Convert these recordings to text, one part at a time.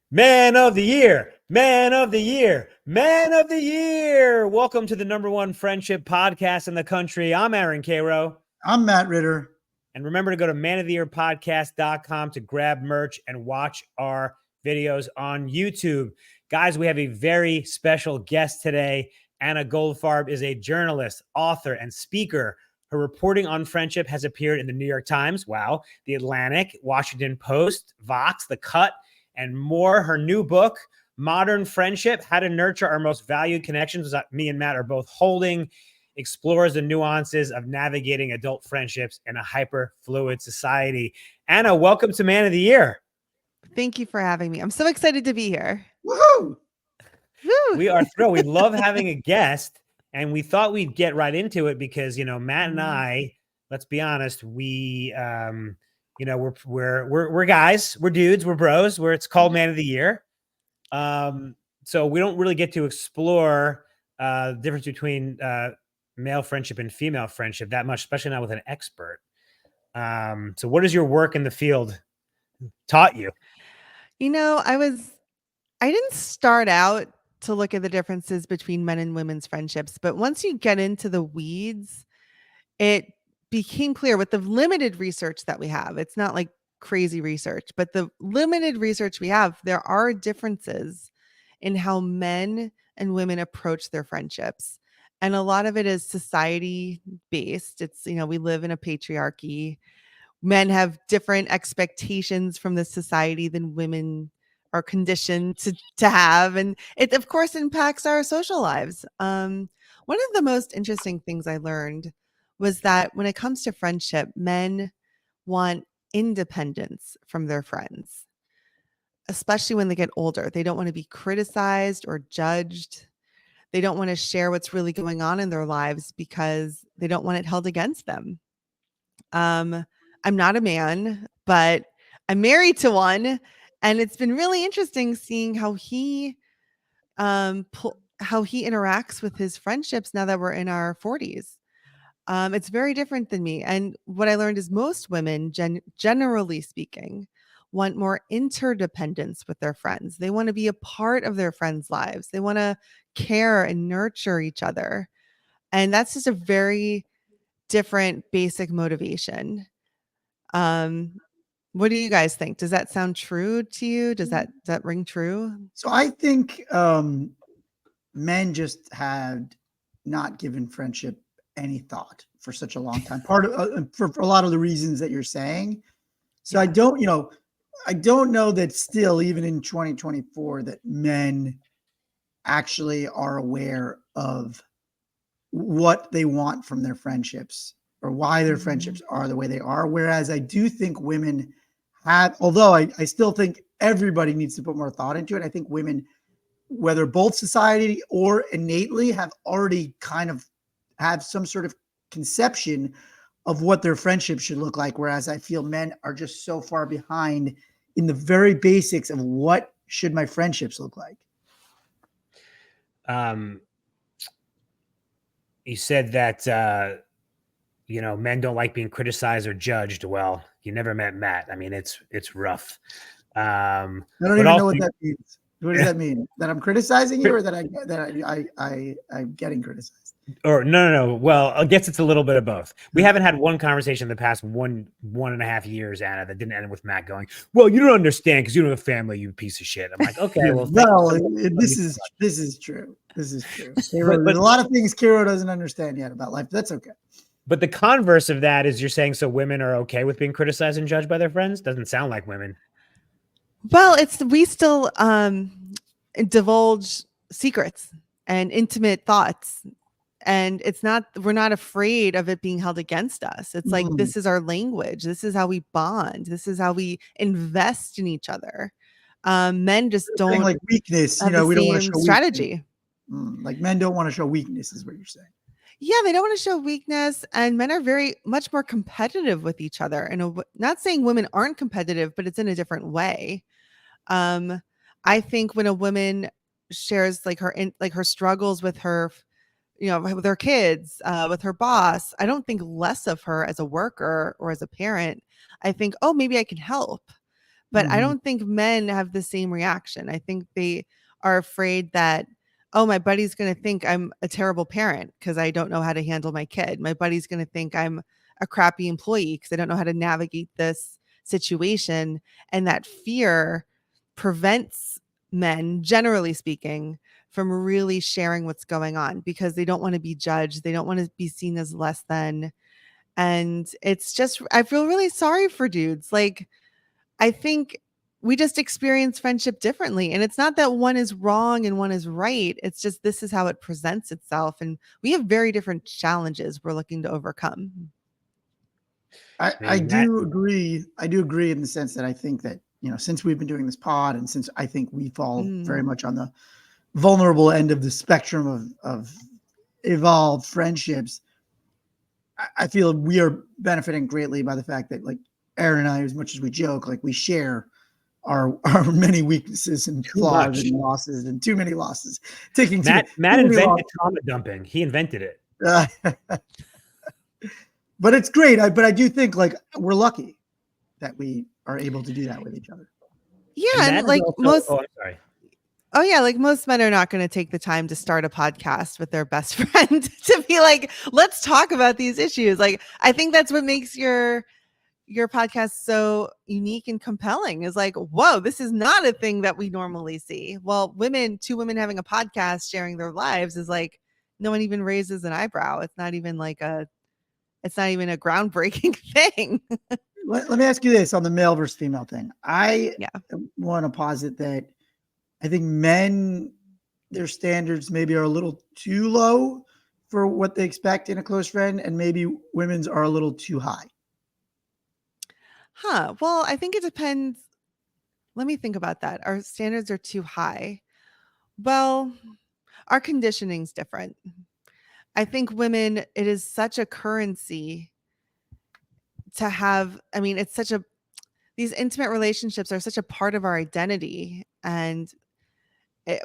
Man of the year, man of the year, man of the year. Welcome to the #1 friendship podcast in the country. I'm Aaron Karo. I'm Matt Ritter. And remember to go to manoftheyearpodcast.com to grab merch and watch our videos on YouTube. Guys, we have a very special guest today. Anna Goldfarb is a journalist, author, and speaker. Her reporting on friendship has appeared in the New York Times, wow, The Atlantic, Washington Post, Vox, The Cut, and more. Her new book, Modern Friendship, How to Nurture Our Most Valued Connections, me and Matt are both holding, explores the nuances of navigating adult friendships in a hyperfluid society. Anna, welcome to Man of the Year. Thank you for having me. I'm so excited to be here. Woohoo! We are thrilled. We love having a guest, and we thought we'd get right into it because, Matt and I, let's be honest, we we're guys, we're dudes, we're bros, it's called Man of the Year. So we don't really get to explore the difference between male friendship and female friendship that much, especially not with an expert. So what has your work in the field taught you? I didn't start out to look at the differences between men and women's friendships, but once you get into the weeds, it became clear with the limited research that we have. It's not like crazy research, but the limited research we have, there are differences in how men and women approach their friendships. And a lot of it is society based. It's, we live in a patriarchy. Men have different expectations from the society than women are conditioned to have. And it, of course, impacts our social lives. One of the most interesting things I learned was that when it comes to friendship, men want independence from their friends, especially when they get older. They don't want to be criticized or judged. They don't want to share what's really going on in their lives because they don't want it held against them. I'm not a man, but I'm married to one, and it's been really interesting seeing how he interacts with his friendships now that we're in our 40s. It's very different than me. And what I learned is most women, generally speaking, want more interdependence with their friends. They want to be a part of their friends' lives. They want to care and nurture each other. And that's just a very different basic motivation. What do you guys think? Does that sound true to you? Does that ring true? So I think men just had not given friendship any thought for such a long time. Part of for a lot of the reasons that you're saying. So yeah. I don't know that still, even in 2024, that men actually are aware of what they want from their friendships or why their friendships are the way they are. Whereas I do think women have, although I still think everybody needs to put more thought into it. I think women, whether both society or innately, have already kind of have some sort of conception of what their friendship should look like. Whereas I feel men are just so far behind in the very basics of what should my friendships look like. You said that, men don't like being criticized or judged. Well, you never met Matt. I mean, it's rough. I don't even know what that means. What does that mean? That I'm criticizing you, or that I'm getting criticized? Or no. Well, I guess it's a little bit of both. We haven't had one conversation in the past one and a half years, Anna, that didn't end with Matt going, "Well, you don't understand because you don't have a family, you piece of shit." I'm like, okay, well, this is true. This is true. There's a lot of things Karo doesn't understand yet about life. That's okay. But the converse of that is you're saying so women are okay with being criticized and judged by their friends? Doesn't sound like women. Well, we still divulge secrets and intimate thoughts. And we're not afraid of it being held against us. It's like, this is our language. This is how we bond. This is how we invest in each other. Men just don't like weakness. We don't want to show strategy. Like men don't want to show weakness is what you're saying. Yeah, they don't want to show weakness, and men are very much more competitive with each other. And not saying women aren't competitive, but it's in a different way. I think when a woman shares her struggles with her, with her kids, with her boss, I don't think less of her as a worker or as a parent. I think, oh, maybe I can help. But I Mhm. don't think men have the same reaction. I think they are afraid that, oh, my buddy's going to think I'm a terrible parent because I don't know how to handle my kid. My buddy's going to think I'm a crappy employee because I don't know how to navigate this situation. And that fear prevents men, generally speaking, from really sharing what's going on because they don't want to be judged. They don't want to be seen as less than. And it's just, I feel really sorry for dudes. Like, I think we just experience friendship differently. And it's not that one is wrong and one is right. It's just this is how it presents itself. And we have very different challenges we're looking to overcome. I do agree. I do agree in the sense that I think that, since we've been doing this pod and since I think we fall very much on the vulnerable end of the spectrum of evolved friendships, I feel we are benefiting greatly by the fact that, like, Aaron and I, as much as we joke, like, we share our many weaknesses and Too flaws much. and losses and too many losses. Taking Matt too many invented losses. trauma dumping. He invented it. But it's great. But I do think, like, we're lucky that we are able to do that with each other. Yeah. And And Matt is like also, I'm sorry. Oh yeah, like most men are not going to take the time to start a podcast with their best friend to be like, let's talk about these issues. Like, I think that's what makes your podcast so unique and compelling is like, whoa, this is not a thing that we normally see. Well, two women having a podcast sharing their lives is like, no one even raises an eyebrow. It's not even a groundbreaking thing. Let me ask you this on the male versus female thing. I Yeah. want to posit that I think men, their standards maybe are a little too low for what they expect in a close friend, and maybe women's are a little too high. Well, I think it depends. Let me think about that. Our standards are too high. Well, our conditioning's different. I think women, it is such a currency to have. I mean, these intimate relationships are such a part of our identity. And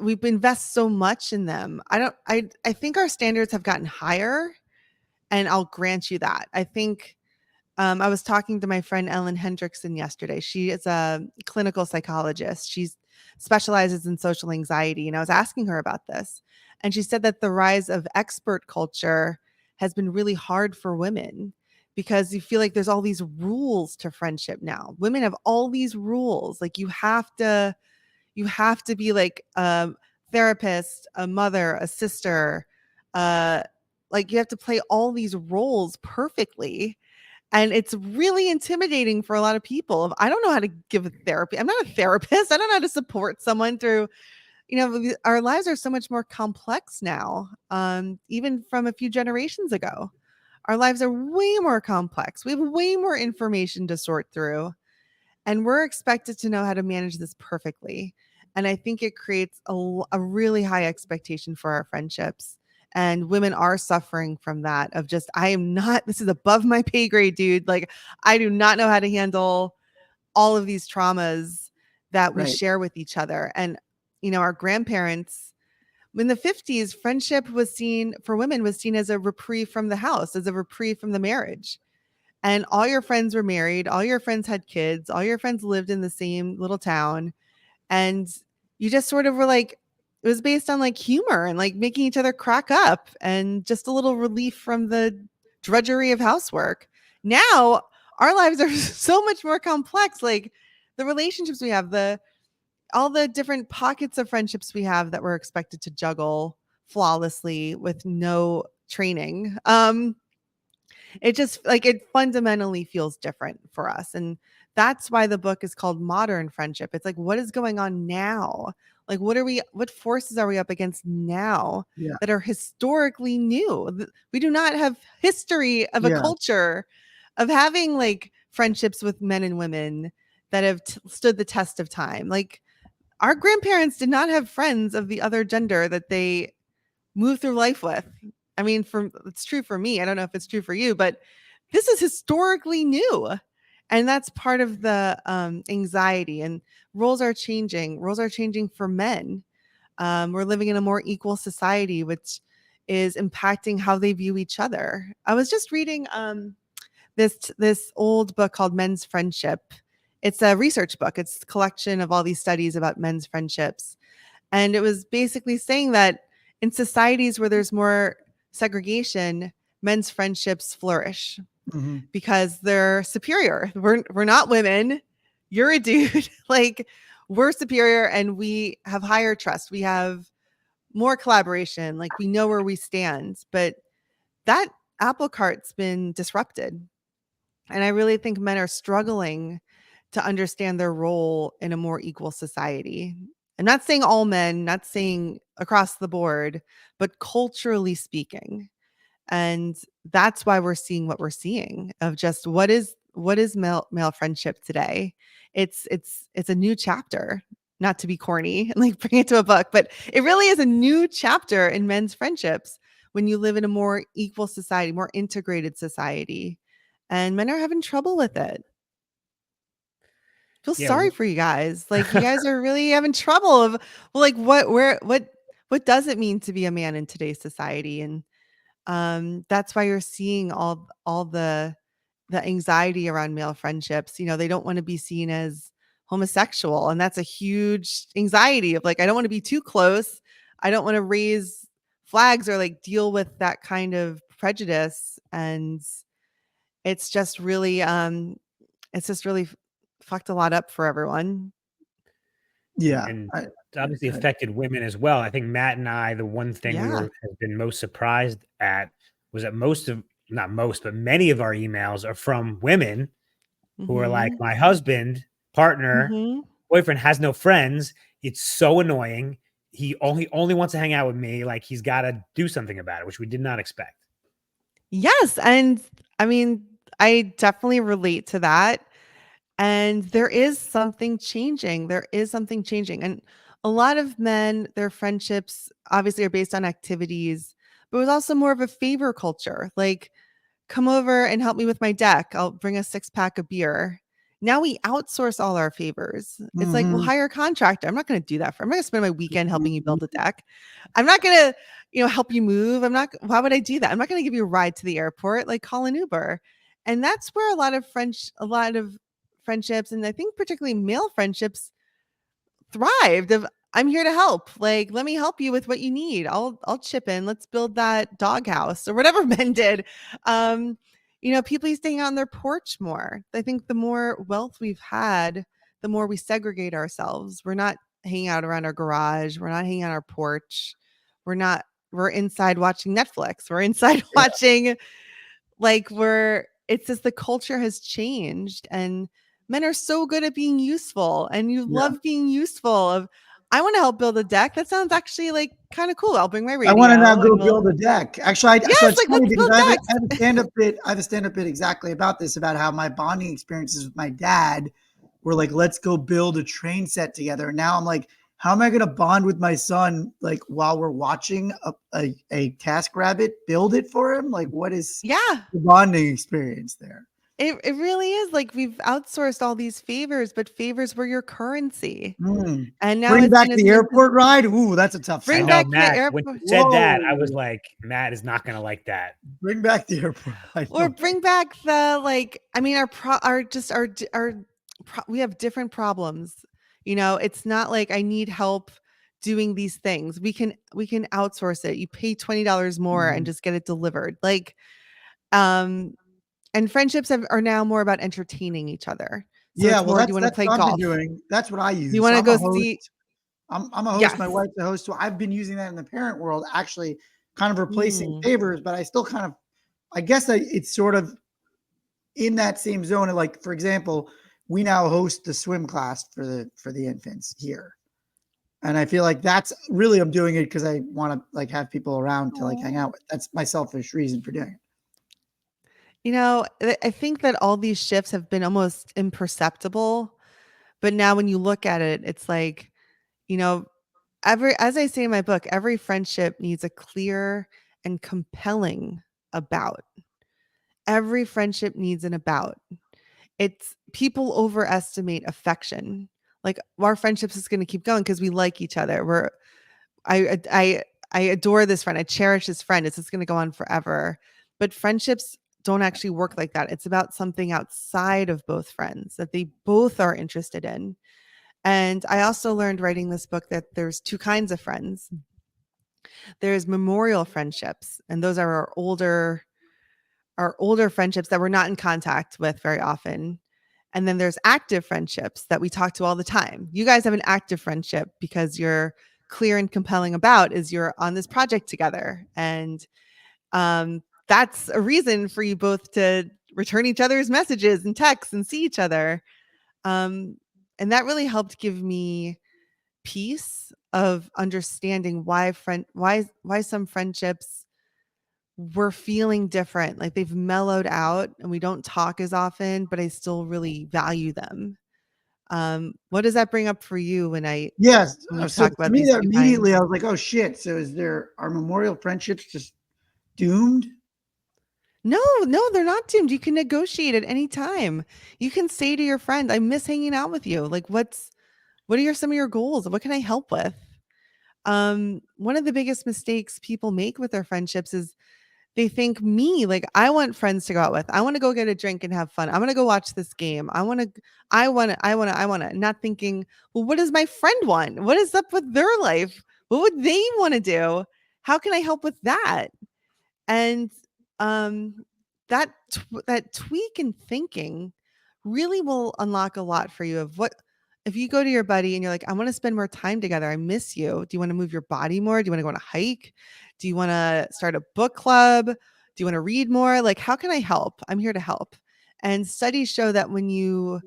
we invest so much in them. I think our standards have gotten higher, and I'll grant you that. I think I was talking to my friend Ellen Hendrickson yesterday. She is a clinical psychologist. She specializes in social anxiety, and I was asking her about this. And she said that the rise of expert culture has been really hard for women because you feel like there's all these rules to friendship now. Women have all these rules. Like you have to be like a therapist, a mother, a sister. Like you have to play all these roles perfectly. And it's really intimidating for a lot of people. I don't know how to give a therapy. I'm not a therapist. I don't know how to support someone through, our lives are so much more complex now. Even from a few generations ago, our lives are way more complex. We have way more information to sort through. And we're expected to know how to manage this perfectly. And I think it creates a really high expectation for our friendships. And women are suffering from that of just, this is above my pay grade, dude. Like, I do not know how to handle all of these traumas that we Right. share with each other. And, our grandparents, in the 50s, friendship for women was seen as a reprieve from the house, as a reprieve from the marriage. And all your friends were married, all your friends had kids, all your friends lived in the same little town. And you just sort of were like, it was based on like humor and like making each other crack up and just a little relief from the drudgery of housework. Now, our lives are so much more complex. Like the relationships we have, all the different pockets of friendships we have that we're expected to juggle flawlessly with no training. It just like it fundamentally feels different for us. And that's why the book is called Modern Friendship. It's like, what is going on now? Like, what forces are we up against now that are historically new? We do not have history of a culture of having like friendships with men and women that have stood the test of time. Like our grandparents did not have friends of the other gender that they moved through life with. I mean, it's true for me. I don't know if it's true for you, but this is historically new. And that's part of the anxiety, and roles are changing. Roles are changing for men. We're living in a more equal society, which is impacting how they view each other. I was just reading this old book called Men's Friendship. It's a research book. It's a collection of all these studies about men's friendships. And it was basically saying that in societies where there's more segregation, men's friendships flourish Mhm. because they're superior. We're not women. You're a dude. Like, we're superior and we have higher trust. We have more collaboration. Like, we know where we stand. But that apple cart's been disrupted. And I really think men are struggling to understand their role in a more equal society. I'm not saying all men, not saying across the board, but culturally speaking. And that's why we're seeing what we're seeing of just what is male friendship today. It's a new chapter, not to be corny and like bring it to a book, but it really is a new chapter in men's friendships when you live in a more equal society, more integrated society. And men are having trouble with it. Feel Yeah. sorry for you guys. Like, you guys are really having trouble of, well, like, what does it mean to be a man in today's society? And that's why you're seeing all the anxiety around male friendships. You know, they don't want to be seen as homosexual, and that's a huge anxiety of like, I don't want to be too close. I don't want to raise flags or like deal with that kind of prejudice. And it's just really fucked a lot up for everyone. Yeah. And it's obviously affected women as well. I think Matt and I, the one thing we have been most surprised at was that not most, but many of our emails are from women who are like, my husband, partner, boyfriend has no friends. It's so annoying. He only wants to hang out with me. Like, he's got to do something about it, which we did not expect. Yes. And I mean, I definitely relate to that. And there is something changing. And a lot of men, their friendships obviously are based on activities, but it was also more of a favor culture. Like, come over and help me with my deck. I'll bring a 6-pack of beer. Now we outsource all our favors. It's like, well, hire a contractor. I'm not going to do that I'm not going to spend my weekend helping you build a deck. I'm not going to, help you move. Why would I do that? I'm not going to give you a ride to the airport. Like, call an Uber. And that's where a lot of friendships, and I think particularly male friendships, thrived of, I'm here to help. Like, let me help you with what you need. I'll chip in. Let's build that doghouse or whatever men did. People used to hang out on their porch more. I think the more wealth we've had, the more we segregate ourselves. We're not hanging out around our garage. We're not hanging on our porch. We're inside watching Netflix. We're inside watching, it's just the culture has changed, and men are so good at being useful, and you love being useful. I want to help build a deck. That sounds actually like kind of cool. I'll bring my radio. I want to now go build a deck. Actually, let's build decks. I have a stand-up bit exactly about this, about how my bonding experiences with my dad were like, let's go build a train set together. And now I'm like, how am I going to bond with my son, like, while we're watching a TaskRabbit build it for him? Like, what is the bonding experience there? It really is. Like, we've outsourced all these favors, but favors were your currency. And now bring back the airport ride. Ooh, that's a tough. Bring back Matt, the airport. when you said that, I was like, Matt is not going to like that. Bring back the airport ride. Or bring back the we have different problems. It's not like I need help doing these things. We can outsource it. You pay $20 more and just get it delivered. Like, and friendships are now more about entertaining each other. So yeah, well, do you want to play golf? That's what I use. You want to go see? I'm a host. Yes. My wife's a host, so I've been using that in the parent world, actually, kind of replacing favors. But I still kind of, I guess, it's sort of in that same zone. And like, for example, we now host the swim class for the infants here. And I feel like that's really, I'm doing it because I want to like have people around to like hang out with. That's my selfish reason for doing it. I think that all these shifts have been almost imperceptible, but now when you look at it, it's like, as I say in my book, every friendship needs a clear and compelling about. Every friendship needs an about. It's people overestimate affection. Like, our friendships is going to keep going because we like each other. I adore this friend. I cherish this friend. It's just going to go on forever. But friendships don't actually work like that. It's about something outside of both friends that they both are interested in. And I also learned writing this book that there's two kinds of friends. There's memorial friendships, and those are our older friendships that we're not in contact with very often. And then there's active friendships that we talk to all the time. You guys have an active friendship because you're clear and compelling about is you're on this project together. And that's a reason for you both to return each other's messages and texts and see each other. And that really helped give me peace of understanding why some friendships we're feeling different, like they've mellowed out and we don't talk as often, but I still really value them. What does that bring up for you when Yes. we So talk to about me, these that two kinds? immediately I was like, oh shit. So are memorial friendships just doomed? No, they're not doomed. You can negotiate at any time. You can say to your friend, I miss hanging out with you. Like what are some of your goals? What can I help with? One of the biggest mistakes people make with their friendships is they think like I want friends to go out with. I want to go get a drink and have fun. I want to go watch this game. I want to, not thinking, well, what does my friend want? What is up with their life? What would they want to do? How can I help with that? And that tweak in thinking really will unlock a lot for you of what if you go to your buddy and you're like, I want to spend more time together. I miss you. Do you want to move your body more? Do you want to go on a hike? Do you want to start a book club? Do you want to read more? Like, how can I help? I'm here to help. And studies show that when you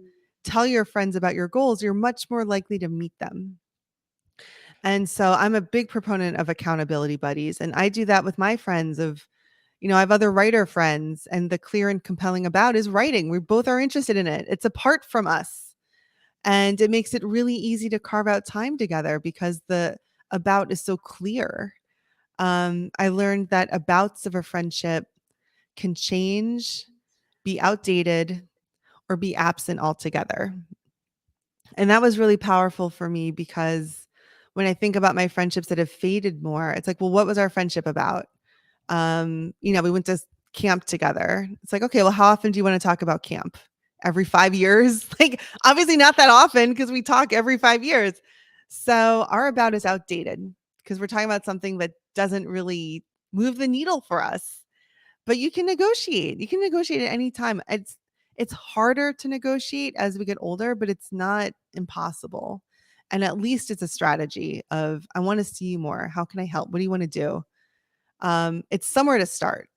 tell your friends about your goals, you're much more likely to meet them. And so I'm a big proponent of accountability buddies. And I do that with my friends I have other writer friends, and the clear and compelling about is writing. We both are interested in it. It's apart from us. And it makes it really easy to carve out time together because the about is so clear. I learned that abouts of a friendship can change, be outdated, or be absent altogether. And that was really powerful for me because when I think about my friendships that have faded more, it's like, well, what was our friendship about? We went to camp together. It's like, okay, well, how often do you want to talk about camp? Every 5 years? Like, obviously not that often because we talk every 5 years. So our about is outdated because we're talking about something that doesn't really move the needle for us. But you can negotiate. You can negotiate at any time. It's harder to negotiate as we get older, but it's not impossible. And at least it's a strategy of I want to see you more. How can I help? What do you want to do? It's somewhere to start.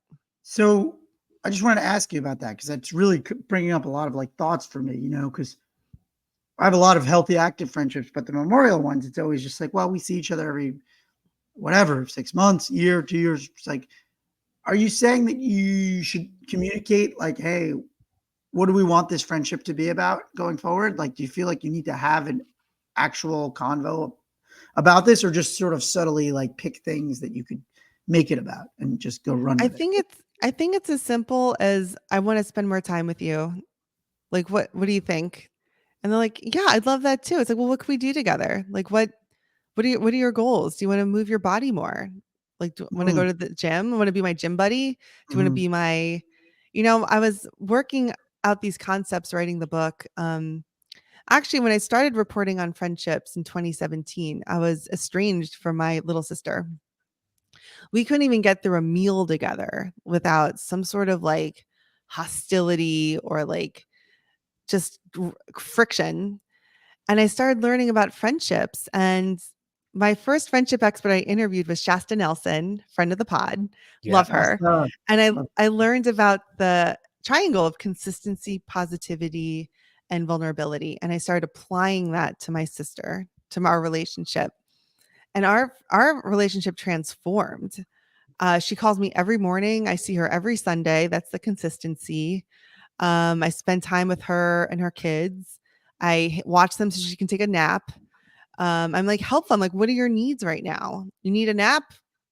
So I just wanted to ask you about that because that's really bringing up a lot of like thoughts for me, because I have a lot of healthy, active friendships, but the memorial ones, it's always just like, well, we see each other every whatever, 6 months, year, 2 years. It's like, are you saying that you should communicate like, hey, what do we want this friendship to be about going forward? Like, do you feel like you need to have an actual convo about this or just sort of subtly like pick things that you could make it about and just go run with it? I think it's as simple as I want to spend more time with you. Like what do you think? And they're like, yeah, I'd love that too. It's like, well, what can we do together? Like what are your goals? Do you want to move your body more? Like, do you want to go to the gym? Want to be my gym buddy? Do you want to be my, I was working out these concepts writing the book. Actually, when I started reporting on friendships in 2017, I was estranged from my little sister. We couldn't even get through a meal together without some sort of like hostility or like just friction. And I started learning about friendships. And my first friendship expert I interviewed was Shasta Nelson, friend of the pod. Yeah. Love her. Awesome. And I learned about the triangle of consistency, positivity, and vulnerability. And I started applying that to my sister, to our relationship. And our relationship transformed. She calls me every morning. I see her every Sunday. That's the consistency. I spend time with her and her kids. I watch them so she can take a nap. I'm like helpful. I'm like, what are your needs right now? You need a nap?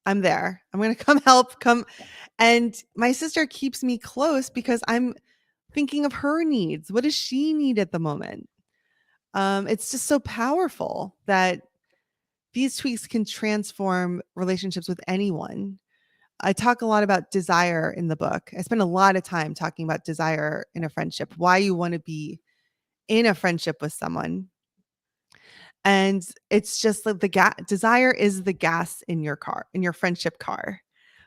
I'm there. I'm going to come help. Come. And my sister keeps me close because I'm thinking of her needs. What does she need at the moment? It's just so powerful that these tweaks can transform relationships with anyone. I talk a lot about desire in the book. I spend a lot of time talking about desire in a friendship, why you want to be in a friendship with someone. And it's just like desire is the gas in your car, in your friendship car.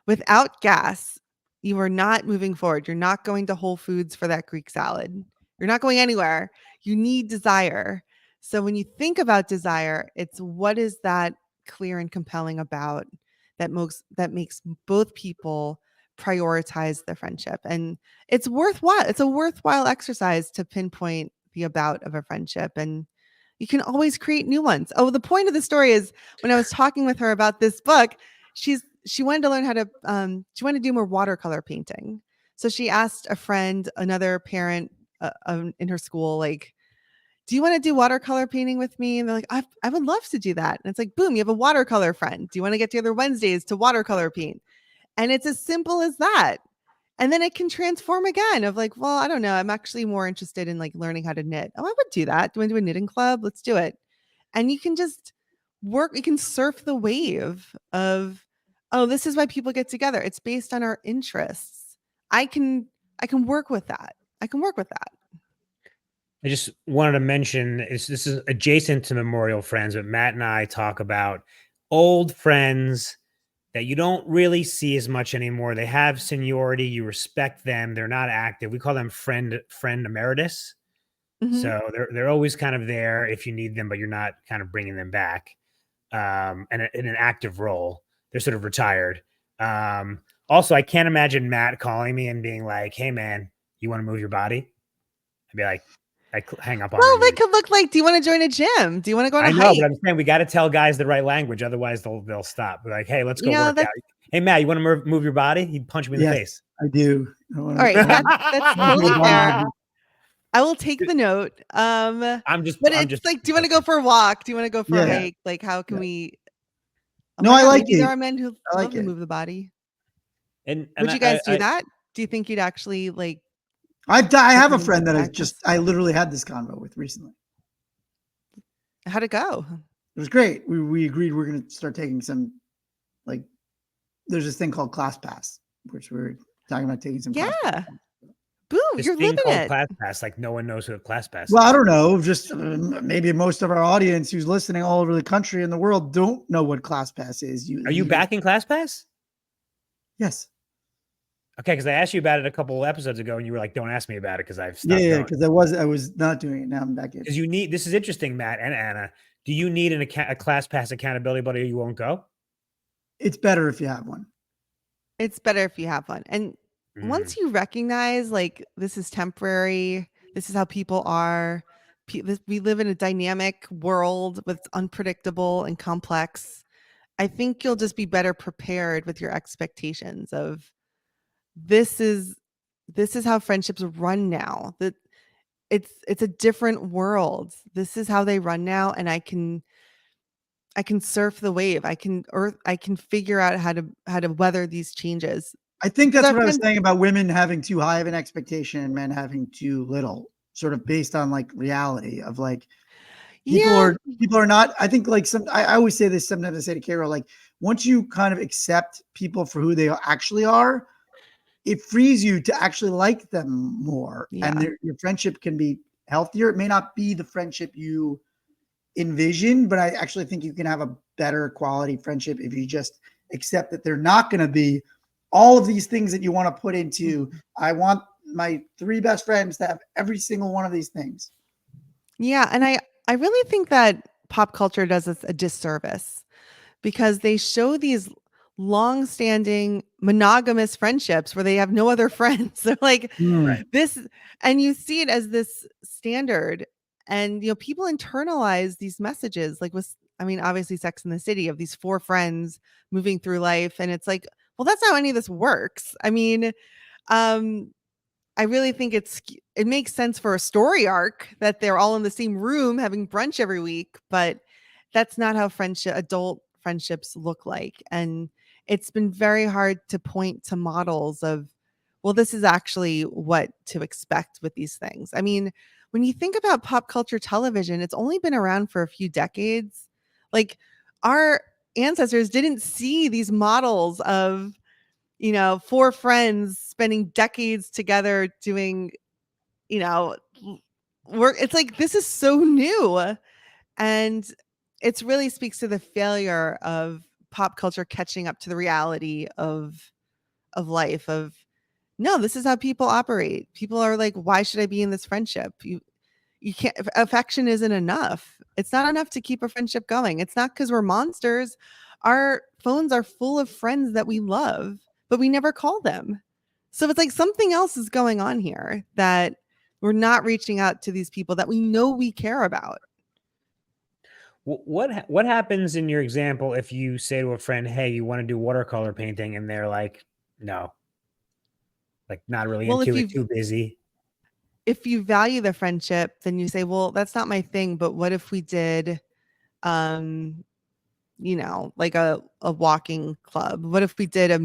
Without gas, you are not moving forward. You're not going to Whole Foods for that Greek salad. You're not going anywhere. You need desire. So when you think about desire, it's what is that clear and compelling about that makes both people prioritize the friendship. And it's worthwhile. It's a worthwhile exercise to pinpoint the about of a friendship, and you can always create new ones. Oh, the point of the story is when I was talking with her about this book, she wanted to learn how to she wanted to do more watercolor painting. So she asked a friend, another parent in her school, like, do you want to do watercolor painting with me? And they're like, I would love to do that. And it's like, boom, you have a watercolor friend. Do you want to get together Wednesdays to watercolor paint? And it's as simple as that. And then it can transform again of like, well, I don't know. I'm actually more interested in like learning how to knit. Oh, I would do that. Do you want to do a knitting club? Let's do it. And you can just you can surf the wave of, oh, this is why people get together. It's based on our interests. I can work with that. I can work with that. I just wanted to mention this is adjacent to Memorial Friends, but Matt and I talk about old friends that you don't really see as much anymore. They have seniority. You respect them. They're not active. We call them friend emeritus. Mhm. So they're always kind of there if you need them, but you're not kind of bringing them back and in an active role. They're sort of retired. Also, I can't imagine Matt calling me and being like, hey, man, you want to move your body? I'd be like, I hang up on Well, him. that could look like, do you want to join a gym? Do you want to go on a I know, hike? but I'm saying we got to tell guys the right language. Otherwise, they'll stop. We're like, hey, let's go work out. Hey, Matt, you want to move your body? He'd punch me in the face. I do. All right. That's totally fair. I will take the note. But it's like, do you want to go for a walk? Do you want to go for a hike? Like, how can we? Oh no, I like maybe it. There are men who like love to move the body. And would you guys do that? Do you think you'd actually like? I have a friend that I literally had this convo with recently. How'd it go? It was great. We agreed we're going to start taking some, like, there's this thing called ClassPass, which we're talking about taking some. Yeah. Boom, you're living it. ClassPass, like no one knows what ClassPass is. Well, I don't know. Just maybe most of our audience who's listening all over the country and the world don't know what ClassPass is. Are you back in ClassPass? Yes. Okay, because I asked you about it a couple episodes ago, and you were like, "Don't ask me about it," because I've stopped. Yeah, because I was not doing it. Now I'm back in. Because this is interesting, Matt and Anna. Do you need a ClassPass accountability buddy, or you won't go? It's better if you have one. It's better if you have one, and once you recognize like this is temporary, this is how people are. We live in a dynamic world with unpredictable and complex. I think you'll just be better prepared with your expectations of. This is how friendships run now. That it's a different world. This is how they run now, and I can surf the wave. I can figure out how to weather these changes. I think that's what I was saying about women having too high of an expectation and men having too little, sort of based on like reality of like people are not. I think like I always say this. Sometimes I say to Karo, like once you kind of accept people for who they actually are, it frees you to actually like them more. Yeah. And your friendship can be healthier. It may not be the friendship you envision, but I actually think you can have a better quality friendship if you just accept that they're not going to be all of these things that you want to put into. I want my 3 best friends to have every single one of these things. Yeah. And I really think that pop culture does us a disservice because they show these long-standing monogamous friendships where they have no other friends. They're like this, and you see it as this standard, and people internalize these messages like obviously Sex in the City of these 4 friends moving through life, and it's like, well, that's not how any of this works. I really think it makes sense for a story arc that they're all in the same room having brunch every week, but that's not how adult friendships look like. And it's been very hard to point to models of, well, this is actually what to expect with these things. I mean, when you think about pop culture television, it's only been around for a few decades. Like our ancestors didn't see these models of four friends spending decades together doing, work. It's like, this is so new. And it really speaks to the failure of pop culture catching up to the reality of life, of no, this is how people operate. People are like, why should I be in this friendship? You can't, affection isn't enough. It's not enough to keep a friendship going. It's not because we're monsters. Our phones are full of friends that we love, but we never call them. So it's like something else is going on here, that we're not reaching out to these people that we know we care about. What happens in your example if you say to a friend, hey, you want to do watercolor painting? And they're like, no, like not really Well, into it, too busy. If you value the friendship, then you say, well, that's not my thing, but what if we did, like a walking club? What if we did a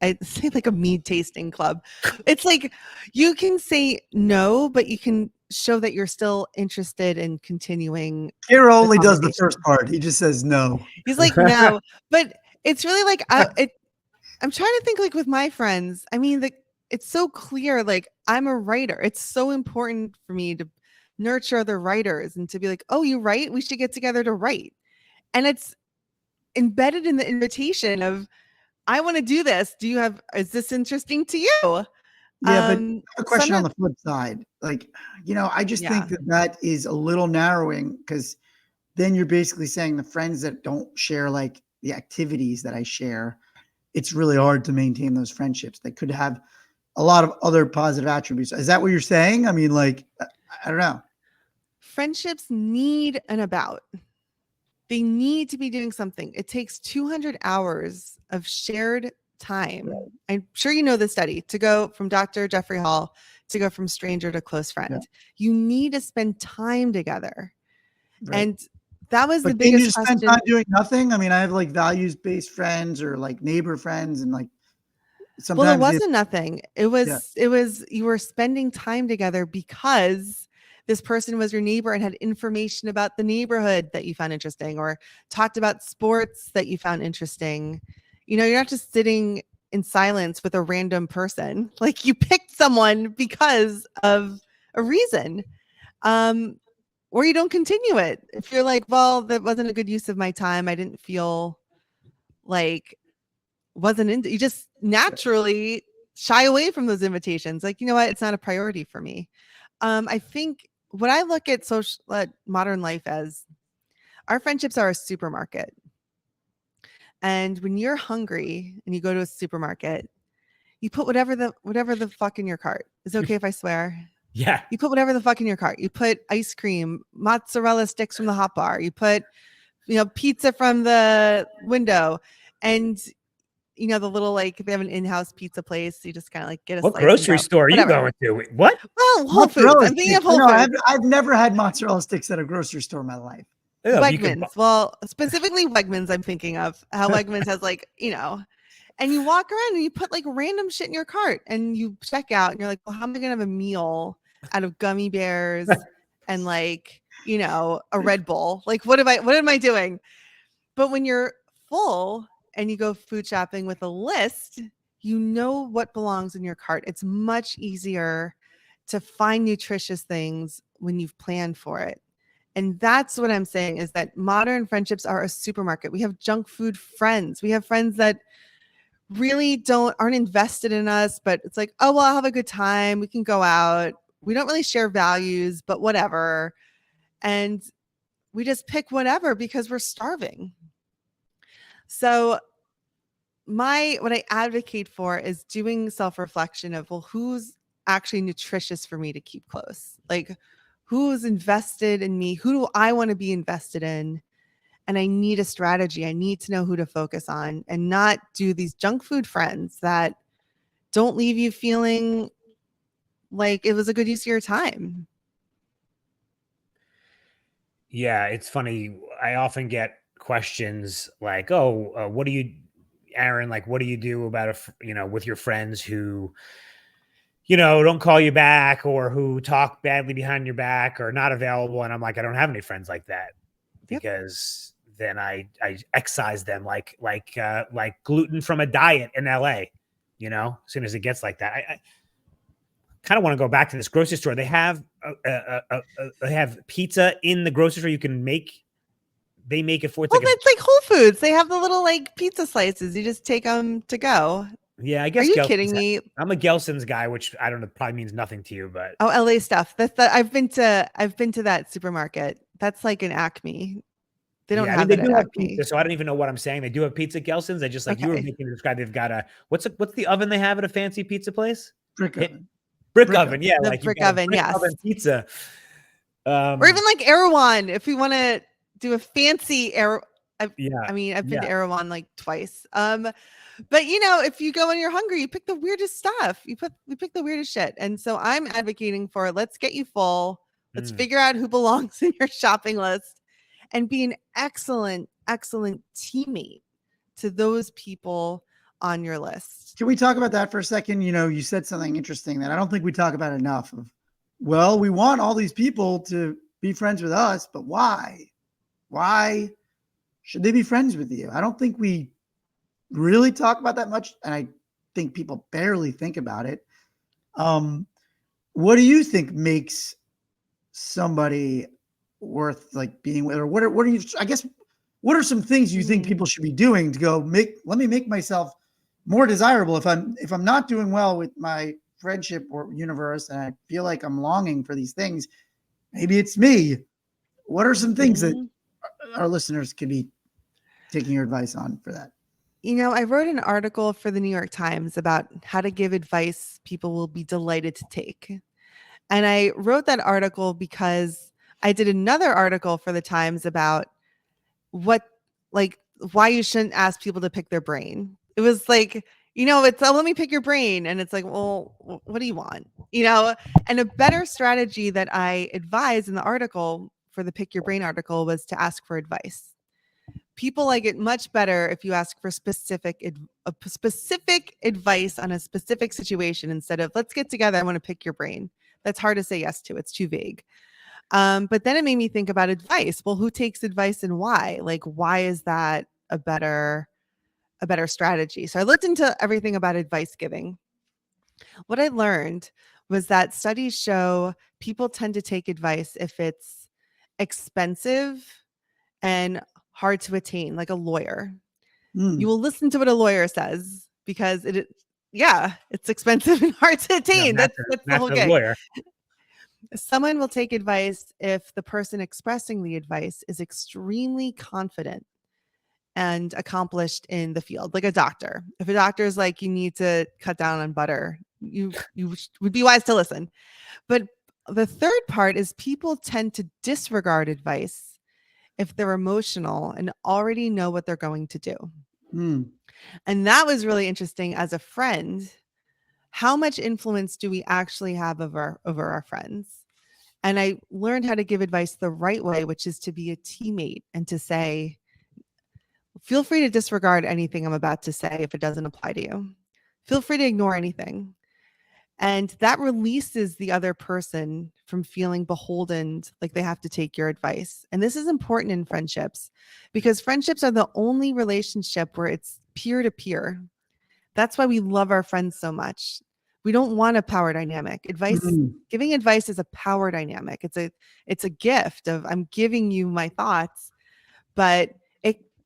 I'd say like a mead tasting club? It's like, you can say no, but you can show that you're still interested in continuing. Karo only does the first part. He just says no. He's like, no, but it's really like, I'm trying to think, like with my friends, I mean, it's so clear, like I'm a writer. It's so important for me to nurture other writers and to be like, oh, you write? We should get together to write. And it's embedded in the invitation of, I want to do this. Is this interesting to you? Yeah, but a question on the flip side, like, I just think that is a little narrowing, because then you're basically saying the friends that don't share like the activities that I share, it's really hard to maintain those friendships. They could have a lot of other positive attributes. Is that what you're saying? I mean, like, I don't know. Friendships need an about. They need to be doing something. It takes 200 hours of shared time. Right. I'm sure you know the study, to go from Dr. Jeffrey Hall to go from stranger to close friend. Yeah. You need to spend time together. Right. And that was the biggest question. Spend time doing nothing? I mean, I have like values-based friends or like neighbor friends, and like sometimes. Well, it wasn't nothing. It was you were spending time together because this person was your neighbor and had information about the neighborhood that you found interesting, or talked about sports that you found interesting. You're not just sitting in silence with a random person. Like, you picked someone because of a reason. Or you don't continue it. If you're like, well, that wasn't a good use of my time, I didn't feel like you just naturally shy away from those invitations. Like, you know what? It's not a priority for me. I think what I look at modern life as, our friendships are a supermarket. And when you're hungry and you go to a supermarket, you put whatever the fuck in your cart. Is it okay if I swear? Yeah. You put whatever the fuck in your cart. You put ice cream, mozzarella sticks from the hot bar. You put, pizza from the window, and the little, like, they have an in-house pizza place. So you just kind of like get a what grocery store are you going to? What? Well, Whole Foods. I'm thinking of Whole Foods. I've never had mozzarella sticks at a grocery store in my life. Yeah, Wegmans. Well, specifically Wegmans, I'm thinking of how Wegmans has, like, and you walk around and you put like random shit in your cart and you check out and you're like, well, how am I going to have a meal out of gummy bears and like, a Red Bull? Like, what am I doing? But when you're full and you go food shopping with a list, you know what belongs in your cart. It's much easier to find nutritious things when you've planned for it. And that's what I'm saying, is that modern friendships are a supermarket. We have junk food friends. We have friends that really aren't invested in us, but it's like, oh, well, I'll have a good time. We can go out. We don't really share values, but whatever. And we just pick whatever because we're starving. So what I advocate for is doing self-reflection of, well, who's actually nutritious for me to keep close? Like, who's invested in me? Who do I want to be invested in? And I need a strategy. I need to know who to focus on, and not do these junk food friends that don't leave you feeling like it was a good use of your time. Yeah, it's funny. I often get questions like, oh, what do you, Aaron, like, what do you do about, with your friends who, don't call you back, or who talk badly behind your back, or not available? And I'm like, I don't have any friends like that, because then I excise them like gluten from a diet in LA. as soon as it gets like that. I kind of want to go back to this grocery store. They have pizza in the grocery store. You can they make it for Well, it's like Whole Foods. They have the little like pizza slices. You just take them to go. Yeah, I Are guess. you kidding me? I'm a Gelson's guy, which I don't know, probably means nothing to you, but Oh, LA stuff. I've been to that supermarket. That's like an Acme. They don't have they that at do have Acme. pizza, so I don't even know what I'm saying. They do have pizza at Gelson's. They just like you were making to describe. They've got what's the oven they have at a fancy pizza place? Brick oven. Brick oven, yeah, the like brick oven, yes. Oven pizza, or even like Erewhon. If we want to do a fancy I mean, I've been to Erewhon like twice. But if you go and you're hungry, you pick the weirdest stuff. You pick the weirdest shit. And so I'm advocating for let's get you full. Let's figure out who belongs in your shopping list and be an excellent teammate to those people on your list. Can we talk about that for a second? You said something interesting that I don't think we talk about enough of. Well, we want all these people to be friends with us, but why? Why should they be friends with you? I don't think we really talk about that much, and I think people barely think about it. What do you think makes somebody worth like being with, or what are you? I guess what are some things you think people should be doing to go let me make myself more desirable if I'm not doing well with my friendship or universe, and I feel like I'm longing for these things. Maybe it's me. What are some things that our listeners could be taking your advice on for that? I wrote an article for the New York Times about how to give advice people will be delighted to take. And I wrote that article because I did another article for the Times about why you shouldn't ask people to pick their brain. It was like, it's let me pick your brain. And it's like, well, what do you want? And a better strategy that I advise in the article for the Pick Your Brain article was to ask for advice. People like it much better if you ask for specific advice on a specific situation instead of let's get together. I want to pick your brain. That's hard to say yes to. It's too vague. But then it made me think about advice. Well, who takes advice and why? Like, why is that a better strategy? So I looked into everything about advice giving. What I learned was that studies show people tend to take advice if it's expensive and hard to attain, like a lawyer. You will listen to what a lawyer says because it's expensive and hard to attain. That's the whole game. Lawyer. Someone will take advice if the person expressing the advice is extremely confident and accomplished in the field, like a doctor. If a doctor is like, you need to cut down on butter, you would be wise to listen. But the third part is people tend to disregard advice if they're emotional and already know what they're going to do. And that was really interesting as a friend. How much influence do we actually have over our friends? And I learned how to give advice the right way, which is to be a teammate and to say, feel free to disregard anything I'm about to say if it doesn't apply to you. Feel free to ignore anything. And that releases the other person from feeling beholden, like they have to take your advice. And this is important in friendships because friendships are the only relationship where it's peer to peer. That's why we love our friends so much. We don't want a power dynamic. Giving advice is a power dynamic. It's a gift of I'm giving you my thoughts, but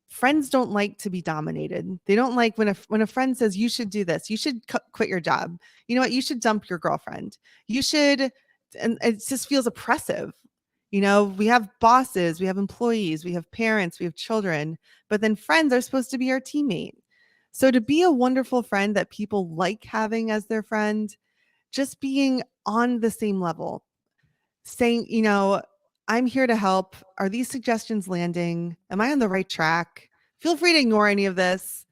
friends don't like to be dominated. They don't like when a friend says you should do this, you should quit your job. You know what? You should dump your girlfriend. You should, and it just feels oppressive. We have bosses, we have employees, we have parents, we have children, but then friends are supposed to be our teammate. So to be a wonderful friend that people like having as their friend, just being on the same level, saying, I'm here to help. Are these suggestions landing? Am I on the right track? Feel free to ignore any of this.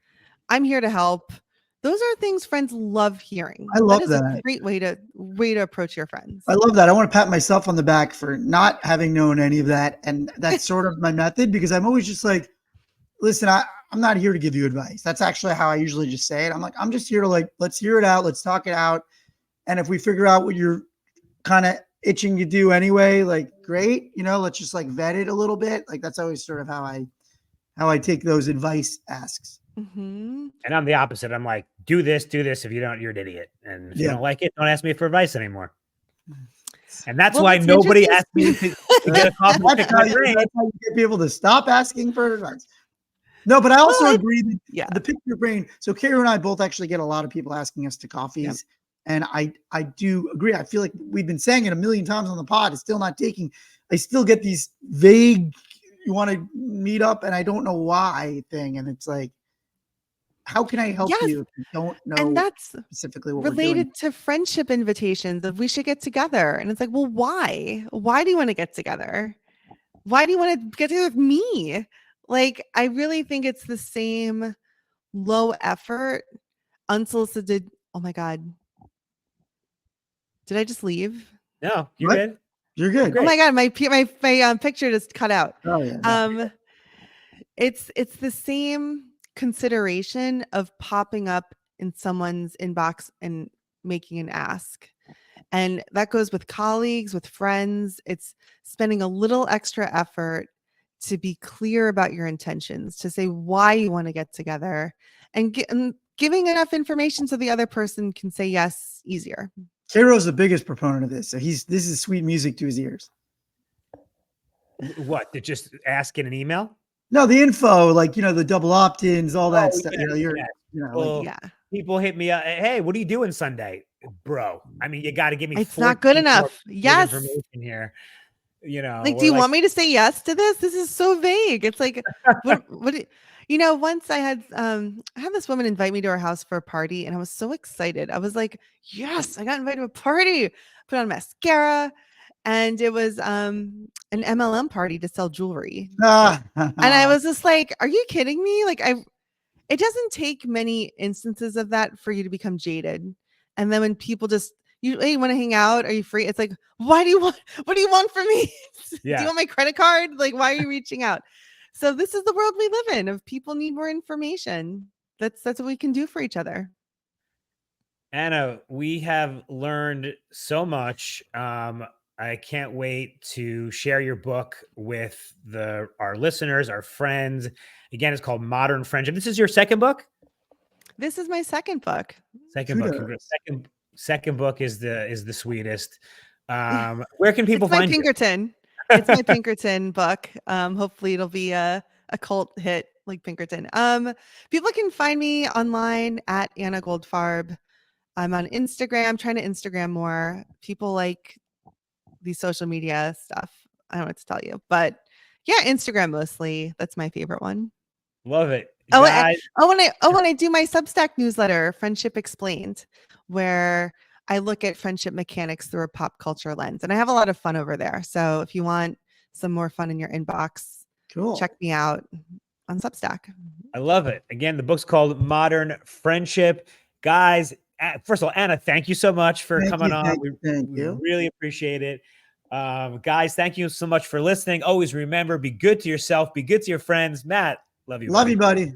I'm here to help. Those are things friends love hearing. I love that. Is a great way to approach your friends. I love that. I want to pat myself on the back for not having known any of that. And that's sort of my method because I'm always just like, listen, I'm not here to give you advice. That's actually how I usually just say it. I'm like, I'm just here to let's hear it out. Let's talk it out. And if we figure out what you're kind of itching to do anyway, like great, let's just vet it a little bit. Like that's always sort of how I take those advice asks. Mhm. And I'm the opposite. I'm like, do this. If you don't, you're an idiot. And if you Yeah. don't like it, don't ask me for advice anymore. And that's Well, why that's nobody interesting. asked me to get a coffee to pick my brain. That's how you get people to stop asking for advice. No, but I Well, also agree that yeah. the pick your brain. So Kara and I both actually get a lot of people asking us to coffees. And I do agree. I feel like we've been saying it a million times on the pod. It's still not taking. I still get these vague, you want to meet up and I don't know why thing. And it's like, how can I help Yes. you if you don't know And that's specifically what we're doing? related to friendship invitations of we should get together. And it's like, well, why? Why do you want to get together? Why do you want to get together with me? Like, I really think it's the same low effort, unsolicited. Oh my God. Did I just leave? No, you're What? good. You're good. Great. Oh my God, my picture just cut out. Oh yeah. No. It's the same consideration of popping up in someone's inbox and making an ask. And that goes with colleagues, with friends. It's spending a little extra effort to be clear about your intentions, to say why you want to get together, and giving enough information so the other person can say yes easier. Caro's the biggest proponent of this. So this is sweet music to his ears. What? To just ask in an email? No, the info, like, the double opt-ins, all that stuff. Well, Yeah. people hit me up. Hey, what are you doing Sunday, bro? I mean, you got to give me. It's not good 14 more enough. Yes. information here. Like, do you want me to say yes to this? This is so vague. It's like, what, once I had this woman invite me to her house for a party and I was so excited. I was like, yes, I got invited to a party, put on mascara. And it was an MLM party to sell jewelry. And I was just like, are you kidding me? Like, it doesn't take many instances of that for you to become jaded. And then when people just, hey, want to hang out? Are you free? It's like, what do you want from me? Yeah. Do you want my credit card? Like, why are you reaching out? So this is the world we live in of people need more information. That's what we can do for each other. Anna, we have learned so much. I can't wait to share your book with our listeners, our friends. Again, it's called Modern Friendship. This is your second book? This is my second book. Second book. Second book is the sweetest. Where can people find you? Pinkerton. It's my Pinkerton book. Hopefully it'll be a cult hit like Pinkerton. People can find me online at Anna Goldfarb. I'm on Instagram. I'm trying to Instagram more. People like the social media stuff. I don't know what to tell you, but yeah, Instagram mostly. That's my favorite one. Love it. When I do my Substack newsletter, Friendship Explained, where I look at friendship mechanics through a pop culture lens, and I have a lot of fun over there. So if you want some more fun in your inbox, check me out on Substack. I love it. Again, the book's called Modern Friendship. Guys, first of all, Anna, thank you so much for coming on. We really appreciate it. Guys, thank you so much for listening. Always remember, be good to yourself, be good to your friends. Matt, love you. Love you, buddy.